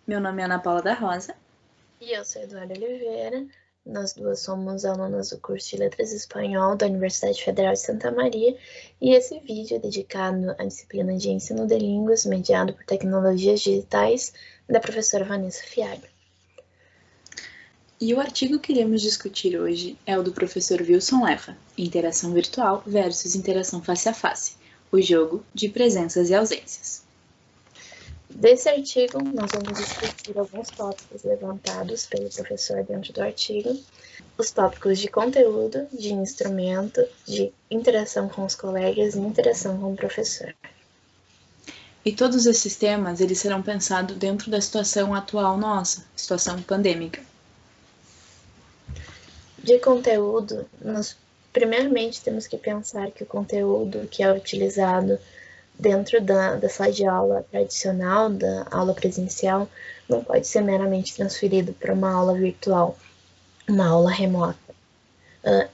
Meu nome é Ana Paula da Rosa. E eu sou Eduardo Oliveira. Nós duas somos alunas do curso de Letras Espanhol da Universidade Federal de Santa Maria, e esse vídeo é dedicado à disciplina de Ensino de Línguas mediado por tecnologias digitais da professora Vanessa Fialho. E o artigo que iremos discutir hoje é o do professor Wilson Leva, Interação Virtual versus Interação Face a Face, o jogo de presenças e ausências. Desse artigo, nós vamos discutir alguns tópicos levantados pelo professor dentro do artigo, os tópicos de conteúdo, de instrumento, de interação com os colegas e interação com o professor. E todos esses temas, eles serão pensados dentro da situação atual nossa, situação pandêmica. De conteúdo, nós primeiramente temos que pensar que o conteúdo que é utilizado dentro da sala de aula tradicional, da aula presencial, não pode ser meramente transferido para uma aula virtual, uma aula remota.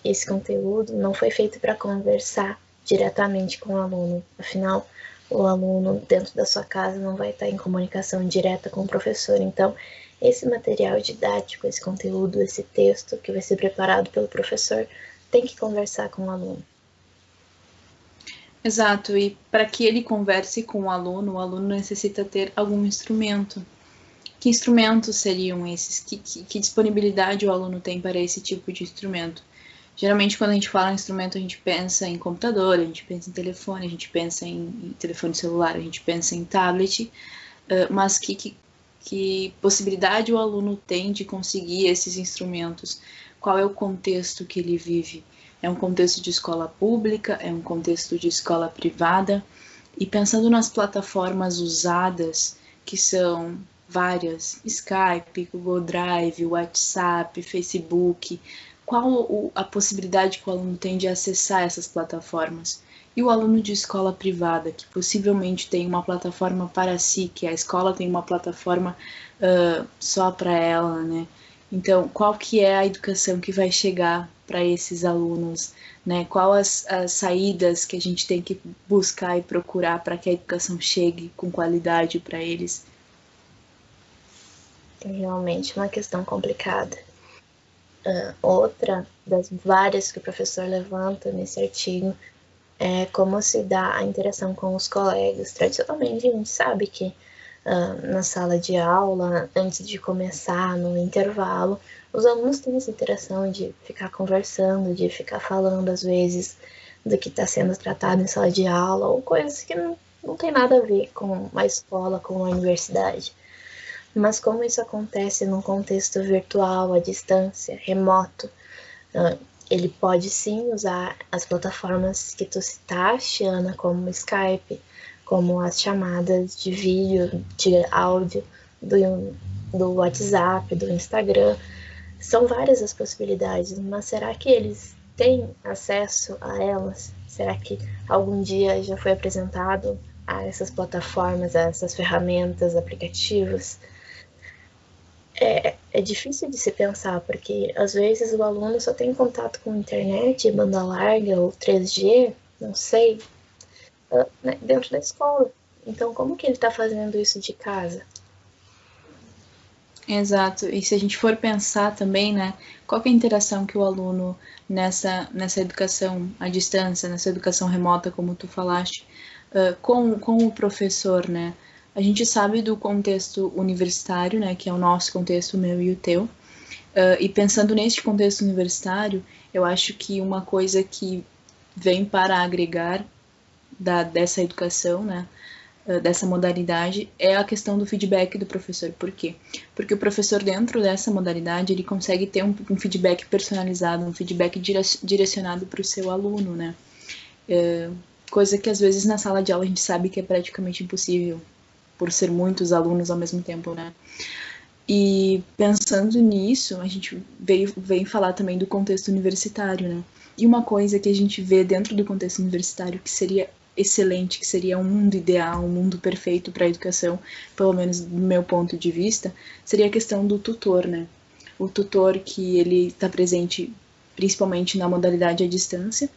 Esse conteúdo não foi feito para conversar diretamente com o aluno, afinal, o aluno dentro da sua casa não vai estar em comunicação direta com o professor, então esse material didático, esse conteúdo, esse texto que vai ser preparado pelo professor tem que conversar com o aluno. Exato, e para que ele converse com o aluno necessita ter algum instrumento. Que instrumentos seriam esses? Que disponibilidade o aluno tem para esse tipo de instrumento? Geralmente, quando a gente fala em instrumento, a gente pensa em computador, a gente pensa em telefone, a gente pensa em telefone celular, a gente pensa em tablet, mas que possibilidade o aluno tem de conseguir esses instrumentos? Qual é o contexto que ele vive? É um contexto de escola pública? É um contexto de escola privada? E pensando nas plataformas usadas, que são várias, Skype, Google Drive, WhatsApp, Facebook, qual a possibilidade que o aluno tem de acessar essas plataformas? E o aluno de escola privada, que possivelmente tem uma plataforma para si, que a escola tem uma plataforma só para ela, né? Então, qual que é a educação que vai chegar para esses alunos, né? Qual as saídas que a gente tem que buscar e procurar para que a educação chegue com qualidade para eles? É realmente uma questão complicada. Outra das várias que o professor levanta nesse artigo é como se dá a interação com os colegas. Tradicionalmente, a gente sabe que na sala de aula, antes de começar, no intervalo, os alunos têm essa interação de ficar conversando, de ficar falando, às vezes, do que está sendo tratado em sala de aula, ou coisas que não tem nada a ver com a escola, com a universidade. Mas como isso acontece num contexto virtual, à distância, remoto, ele pode sim usar as plataformas que tu citaste, Ana, como o Skype, como as chamadas de vídeo, de áudio do WhatsApp, do Instagram. São várias as possibilidades, mas será que eles têm acesso a elas? Será que algum dia já foi apresentado a essas plataformas, a essas ferramentas, aplicativos? É difícil de se pensar, porque às vezes o aluno só tem contato com internet, banda larga ou 3G, não sei, dentro da escola. Então, como que ele está fazendo isso de casa? Exato, e se a gente for pensar também, né, qual que é a interação que o aluno nessa educação à distância, nessa educação remota, como tu falaste, com o professor, né? A gente sabe do contexto universitário, né, que é o nosso contexto, o meu e o teu, e pensando neste contexto universitário, eu acho que uma coisa que vem para agregar dessa educação, né, dessa modalidade, é a questão do feedback do professor. Por quê? Porque o professor, dentro dessa modalidade, ele consegue ter um feedback personalizado, um feedback direcionado para o seu aluno, né? Coisa que, às vezes, na sala de aula a gente sabe que é praticamente impossível, por ser muitos alunos ao mesmo tempo, né? E pensando nisso, a gente vem falar também do contexto universitário, né? E uma coisa que a gente vê dentro do contexto universitário que seria excelente, que seria um mundo ideal, um mundo perfeito para a educação, pelo menos do meu ponto de vista, seria a questão do tutor, né? O tutor que ele está presente principalmente na modalidade à distância,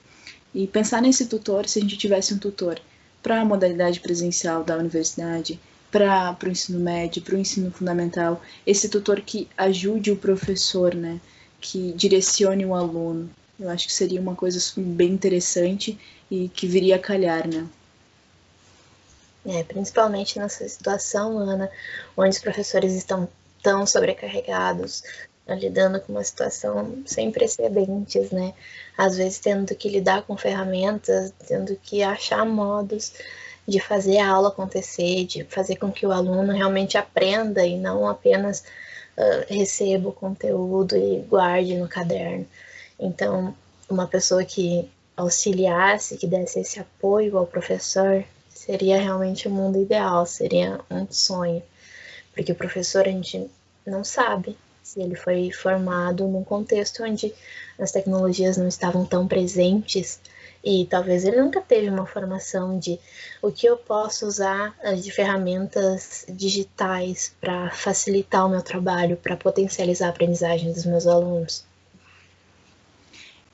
e pensar nesse tutor, se a gente tivesse um tutor para a modalidade presencial da universidade para o ensino médio, para o ensino fundamental, esse tutor que ajude o professor, né, que direcione o aluno. Eu acho que seria uma coisa bem interessante e que viria a calhar, né? Principalmente nessa situação, Ana, onde os professores estão tão sobrecarregados, lidando com uma situação sem precedentes, né? Às vezes tendo que lidar com ferramentas, tendo que achar modos de fazer a aula acontecer, de fazer com que o aluno realmente aprenda e não apenas receba o conteúdo e guarde no caderno. Então, uma pessoa que auxiliasse, que desse esse apoio ao professor, seria realmente o mundo ideal, seria um sonho. Porque o professor, a gente não sabe se ele foi formado num contexto onde as tecnologias não estavam tão presentes e talvez ele nunca teve uma formação de o que eu posso usar de ferramentas digitais para facilitar o meu trabalho, para potencializar a aprendizagem dos meus alunos.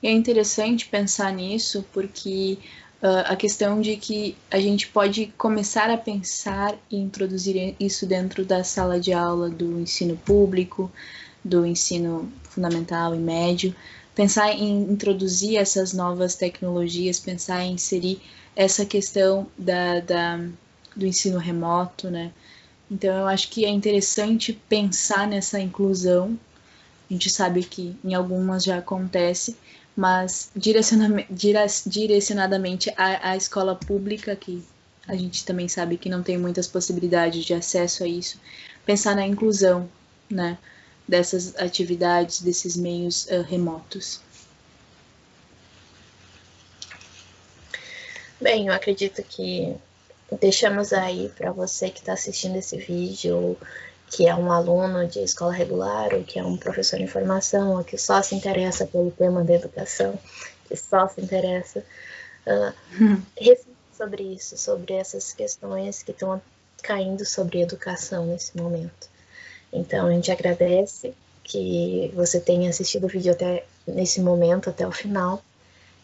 E é interessante pensar nisso porque a questão de que a gente pode começar a pensar e introduzir isso dentro da sala de aula do ensino público, do ensino fundamental e médio, pensar em introduzir essas novas tecnologias, pensar em inserir essa questão do ensino remoto, né? Então, eu acho que é interessante pensar nessa inclusão. A gente sabe que em algumas já acontece, mas direcionadamente à escola pública, que a gente também sabe que não tem muitas possibilidades de acesso a isso, pensar na inclusão, né, dessas atividades, desses meios remotos. Bem, eu acredito que deixamos aí para você que está assistindo esse vídeo, que é um aluno de escola regular, ou que é um professor em formação, ou que só se interessa pelo tema da educação, que só se interessa refletir sobre isso, sobre essas questões que estão caindo sobre educação nesse momento. Então, a gente agradece que você tenha assistido o vídeo até nesse momento, até o final,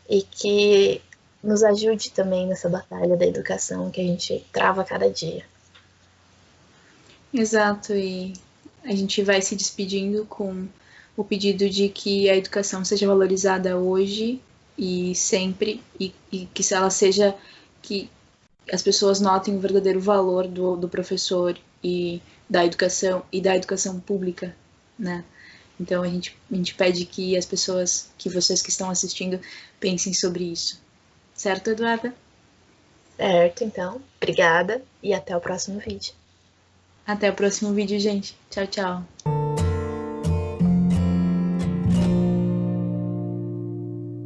e que nos ajude também nessa batalha da educação que a gente trava cada dia. Exato, e a gente vai se despedindo com o pedido de que a educação seja valorizada hoje e sempre, e que ela seja, que as pessoas notem o verdadeiro valor do professor e da educação pública, né? Então a gente pede que as pessoas, que vocês que estão assistindo, pensem sobre isso. Certo, Eduarda? Certo, então. Obrigada e até o próximo vídeo. Até o próximo vídeo, gente. Tchau, tchau.